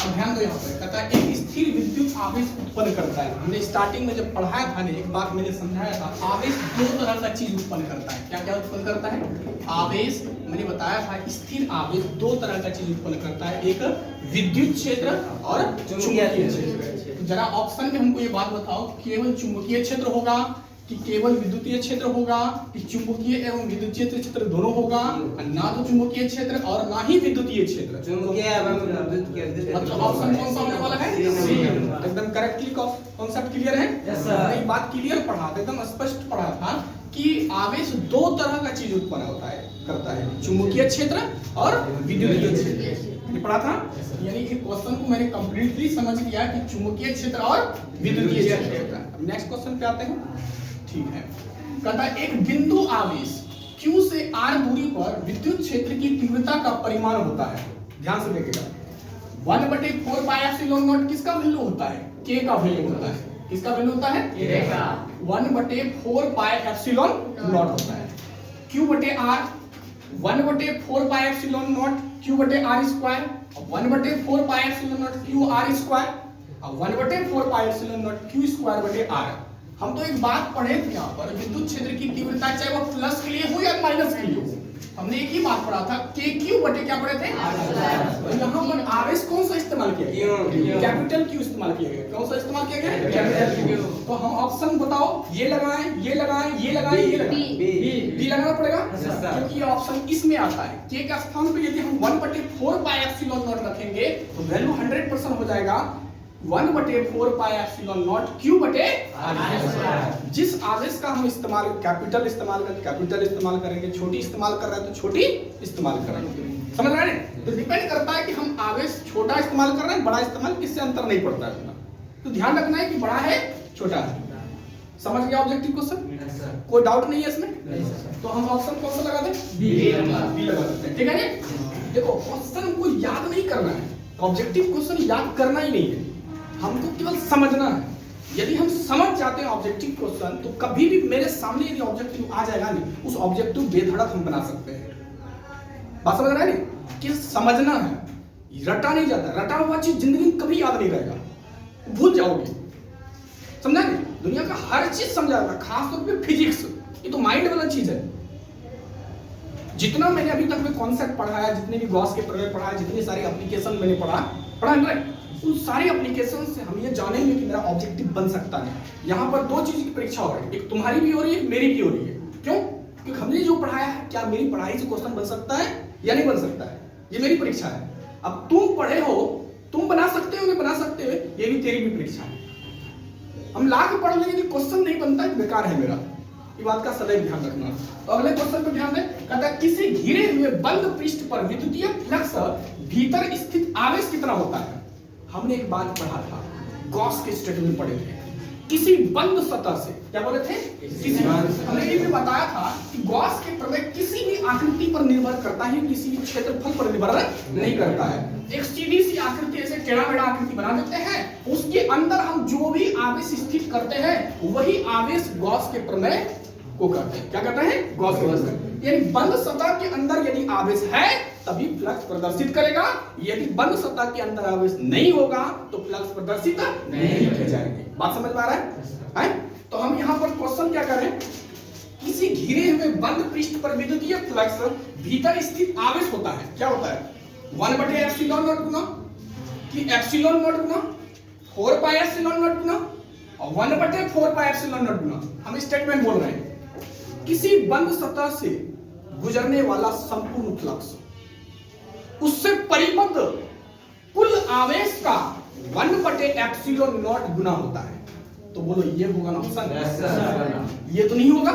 अब ध्यान दो यहाँ पर कहता है एक स्थिर विद्युत आवेश उत्पन्न करता है। हमने स्टार्टिंग में जब पढ़ाया था ने एक बात मैंने समझाया था, आवेश दो तरह का चीज उत्पन्न करता है। क्या क्या उत्पन्न करता है? आवेश मैंने बताया था, स्थिर आवेश दो तरह का चीज उत्पन्न करता है, एक विद्युत क्षेत्र और चुंबकीय क्षेत्र। जरा ऑप्शन में हमको ये बात बताओ, केवल चुंबकीय क्षेत्र होगा कि केवल विद्युतीय क्षेत्र होगा कि चुंबकीय एवं विद्युतीय क्षेत्र दोनों होगा? ना तो चुंबकीय क्षेत्र और ना ही विद्युतीय क्षेत्र। चुंबकीय एवं विद्युतीय मतलब ऑप्शन कौन सा होने वाला है? एकदम करेक्टली कॉन्सेप्ट क्लियर है? ये बात क्लियर पढ़ा था, एकदम स्पष्ट पढ़ा था कि आवेश दो तरह का चीज उत्पन्न होता है करता है, चुंबकीय क्षेत्र और विद्युतीय क्षेत्र। ये पढ़ा था, यानी कि क्वेश्चन को मैंने कंप्लीटली समझ लिया कि चुंबकीय क्षेत्र और विद्युतीय क्षेत्र होता है। अब नेक्स्ट क्वेश्चन पे आते हैं। ठीक है, कहता है एक बिंदु आवेश Q से R दूरी पर विद्युत क्षेत्र की तीव्रता का परिमाण होता है। ध्यान से देखिएगा, 1/4 पाई एप्सिलॉन नॉट किसका वैल्यू होता है? K का वैल्यू होता है। किसका वैल्यू होता है? K का। 1/4 पाई एप्सिलॉन नॉट होता है। Q/R 1/4 pi epsilon not Q/R square, 1/4 pi epsilon not QR square और 1/4 पाई epsilon not Q square R। हम तो एक बात पढ़े थे यहाँ पर, विद्युत क्षेत्र की तीव्रता चाहे वो प्लस के लिए हो या माइनस के लिए हो, हमने एक ही बात पढ़ा था, KQ बटे क्या पढ़े थे? तो यहाँ पर आवेश कौन सा इस्तेमाल किया गया? कैपिटल Q इस्तेमाल किया गया। कौन सा इस्तेमाल किया गया? Capital Q। तो हम ऑप्शन बताओ, ये लगाएं, ये लगाएं, ये लगाएं, ये लगाएं, B लगाना पड़ेगा क्योंकि ये ऑप्शन इसमें आता है। K के स्थान पे यदि हम 1/4 पाई एप्सिलॉन नॉट रखेंगे तो वैल्यू 100% हो जाएगा 1/4 पाई एप्सिलॉन नॉट Q/R। जिस आवेश का हम इस्तेमाल कैपिटल इस्तेमाल करेंगे, छोटी इस्तेमाल कर रहे हैं तो छोटी इस्तेमाल करेंगे। समझ रहे हैं? तो डिपेंड करता है कि हम आवेश छोटा इस्तेमाल कर रहे हैं, बड़ा इस्तेमाल, इससे अंतर नहीं पड़ता है उतना। तो ध्यान रखना है कि बड़ा है छोटा है। समझ गया ऑब्जेक्टिव क्वेश्चन? कोई डाउट नहीं है इसमें? तो हम ऑप्शन कौन सा लगा दें? बी लगा देते हैं। ठीक है ना? देखो क्वेश्चन को याद नहीं करना है, ऑब्जेक्टिव क्वेश्चन याद करना ही नहीं है, हमको केवल समझना है। यदि हम समझ जाते हैं ऑब्जेक्टिव क्वेश्चन तो कभी भी मेरे सामने यदि ऑब्जेक्टिव आ जाएगा नहीं, उस ऑब्जेक्टिव बेधड़क हम बना सकते हैं। बात समझ रहे हैं कि समझना है, रटा नहीं जाता। रटा हुआ चीज जिंदगी में कभी याद नहीं रहेगा, भूल जाओगे। समझा नहीं? दुनिया का हर चीज समझा जाता, खास तौर पे फिजिक्स, ये तो माइंड वाला चीज है। जितना मैंने अभी तक में कॉन्सेप्ट पढ़ाया, जितने भी गॉस के प्रमेय पढ़ाया, जितनी सारी एप्लीकेशन मैंने पढ़ा है, उन सारी एप्लीकेशन से हम ये जानेंगे कि मेरा ऑब्जेक्टिव बन सकता है। यहाँ पर दो चीज की परीक्षा हो रही है, एक तुम्हारी भी हो रही है, मेरी भी हो रही है। क्यों? क्योंकि हमने जो पढ़ाया है, क्या मेरी पढ़ाई से क्वेश्चन बन सकता है या नहीं बन सकता है? ये मेरी परीक्षा है। अब तुम पढ़े हो, तुम बना सकते हो, बना सकते हो, ये भी तेरी भी परीक्षा है। हम लाख पढ़ लेंगे, यदि क्वेश्चन नहीं बनता है बेकार है मेरा। ये बात का सदैव ध्यान रखना। तो अगले क्वेश्चन पर ध्यान दें। कहता है किसी घिरे हुए बंद पृष्ठ पर विद्युतीय फ्लक्स भीतर स्थित आवेश कितना होता है? हमने एक बात पढ़ा था, गॉस के स्टेटमेंट पढ़े थे, किसी बंद सतह से, क्या बोले थे? किसी हमने ये भी बताया था कि गॉस के प्रमेय किसी भी आकृति पर निर्भर करता है, किसी भी क्षेत्रफल पर निर्भर नहीं करता है। एक सीधी सी आकृति, ऐसे टेढ़ा मेढ़ा आकृति बना देते हैं, उसके अंदर हम जो भी आवेश स्थित करते हैं वही आवेश गॉस के प्रमेय को करते हैं। क्या करते हैं? गॉस के प्रमेय। यानी बंद सतह के अंदर यदि आवेश है तभी फ्लक्स प्रदर्शित करेगा, यदि बंद सतह के अंदर आवेश नहीं होगा तो फ्लक्स प्रदर्शित नहीं किए जाएंगे। बात समझ में आ रहा है? तो हम यहाँ पर क्वेश्चन क्या करें, किसी घिरे हुए बंद पृष्ठ पर विद्युतीय फ्लक्स भीतर स्थित आवेश होता है। क्या होता है? 1/एप्सिलॉन नॉट गुना कि एप्सिलॉन नॉट गुना 4 पाई एप्सिलॉन नॉट गुना और 1/4 पाई एप्सिलॉन नॉट गुना। हम स्टेटमेंट बोल रहे हैं, किसी बंद सतह से गुजरने वाला संपूर्ण फ्लक्स, उससे परिबद्ध कुल आवेश का 1/एप्सिलॉन नॉट गुना होता है। तो बोलो ये होगा ना ऑप्शन? ये तो नहीं होगा।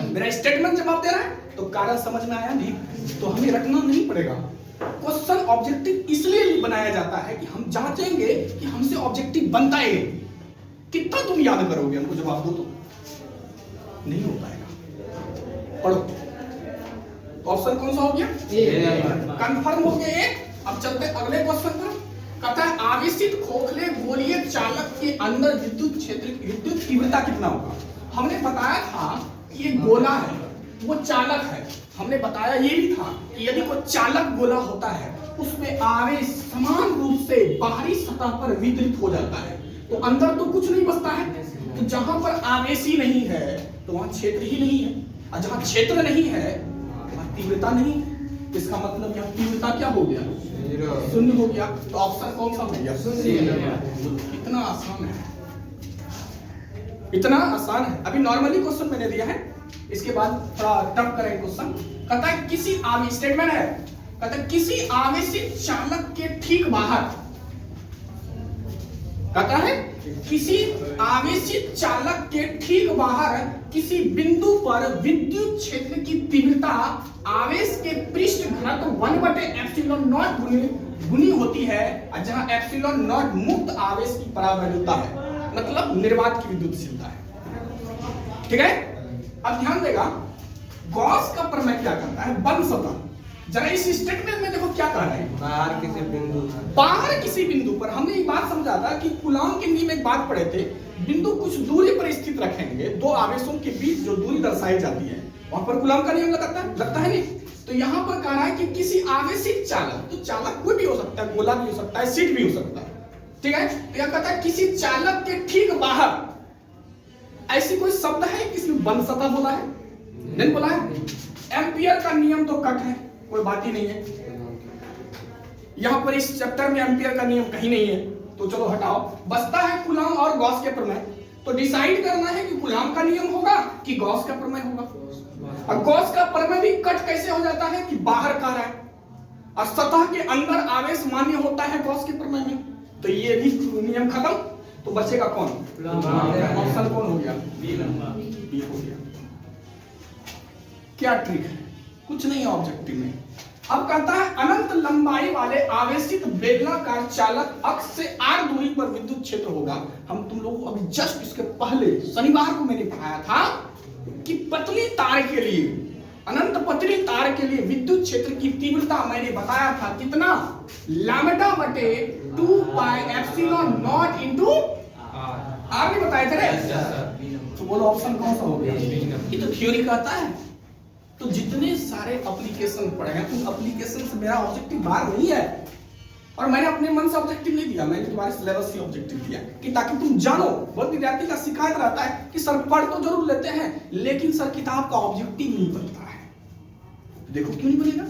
मेरा स्टेटमेंट जवाब दे रहा है तो कारण समझ में आया नहीं? तो हमें रटना नहीं पड़ेगा। क्वेश्चन ऑब्जेक्टिव इसलिए बनाया जाता है कि हम जांचेंगे कि हमसे ऑब्जेक्टिव बनता है। कितना तुम याद करोगे, हमको जवाब दो तो नहीं हो पाएगा। पढ़ो, ऑप्शन कौन सा हो गया? कंफर्म हो गया एक। अब चलते अगले क्वेश्चन पर। कहता है आवेशित खोखले गोलीय चालक के अंदर विद्युत क्षेत्र की विद्युत तीव्रता कितना होगा? हमने बताया था कि ये गोला है, वो चालक है। हमने बताया ये भी था कि यदि कोई चालक गोला होता है उसमें आवेश समान रूप से से बाहरी सतह पर वितरित हो जाता है। तो अंदर तो कुछ नहीं बचता है। तो जहां पर आवेश ही नहीं है तो वहां क्षेत्र ही नहीं है, और जहां क्षेत्र नहीं है वहां तीव्रता नहीं है। इसका मतलब यह तीव्रता क्या हो गया? शून्य हो गया। तो ऑप्शन कौन सा हो गया? कितना आसान है, इतना आसान है। अभी नॉर्मली क्वेश्चन मैंने दिया है, इसके बाद थोड़ा टफ करें क्वेश्चन। कहता है किसी आवेश, स्टेटमेंट है, कहता है किसी आवेशित चालक के ठीक बाहर, कहता है किसी आवेशित चालक के ठीक बाहर किसी बिंदु पर विद्युत क्षेत्र की तीव्रता आवेश के पृष्ठ घनत्व 1/ε0 गुनी होती है, और जहां ε0 मुक्त आवेश की परावैल्यूता है, मतलब निर्वात की विद्युतशीलता है। ठीक है, अब ध्यान देगा गॉस का प्रमेय क्या करता है? बंद सतह। जरा इस स्टेटमेंट में देखो क्या कह रहा है, बाहर किसी बिंदु पर हमने ये बात समझा था कि कूलॉम के नियम में एक बात पढ़े थे, बिंदु कुछ दूरी पर स्थित रखेंगे, दो आवेशों के बीच जो दूरी दर्शाई जाती है वहां पर कूलॉम का नियम लगता है नहीं। तो यहां पर कह रहा है कि किसी आवेशित चालक, तो चालक कोई भी हो सकता है, गोला भी हो सकता है, सीट भी हो सकता है, ठीक है। तो यह कहता है किसी चालक के ठीक बाहर, ऐसी कोई शब्द है किसी बंद सतह बोला है? नहीं बोला है। एम्पियर का नियम तो कट है, कोई बात ही नहीं है। यहां पर इस चैप्टर में एम्पियर का नियम कहीं नहीं है, तो चलो हटाओ। बचता है कूलॉम और गॉस के प्रमेय। तो डिसाइड करना है कि कूलॉम का नियम होगा कि गॉस का प्रमेय होगा। और गॉस का प्रमेय भी कट कैसे हो जाता है कि बाहर का रहा है और सतह के अंदर आवेश मान्य होता है गॉस के प्रमेय में, तो ये भी नियम खत्म। तो बचेगा कौन? ऑप्शन कौन हो गया? बी हो गया। क्या ट्रिक है? कुछ नहीं है ऑब्जेक्टिव में। अब कहता है अनंत लंबाई वाले आवेशित बेलनाकार चालक अक्ष से r दूरी पर विद्युत क्षेत्र होगा। हम तुम लोगों को अभी जस्ट इसके पहले शनिवार को मैंने पढ़ाया था कि पतली तार के लिए, अनंत पतली तार के लिए विद्युत क्षेत्र की तीव्रता मैंने बताया था कितना? λ/2πε0 इनटू r नहीं बताए थे रे? तो बोलो ऑप्शन कौन सा हो गया? ये तो थ्योरी कहता है। तो जितने सारे एप्लीकेशन पढ़े हैं, उन एप्लीकेशन से मेरा ऑब्जेक्टिव बाहर नहीं है, और मैंने अपने मन से ऑब्जेक्टिव नहीं दिया, मैंने तुम्हारे सिलेबस से ऑब्जेक्टिव दिया कि ताकि तुम जानो। बहुत विद्यार्थी का शिकायत रहता है कि सर पढ़ तो जरूर लेते हैं लेकिन सर किताब का ऑब्जेक्टिव नहीं बनता है। देखो क्यों नहीं बनेगा?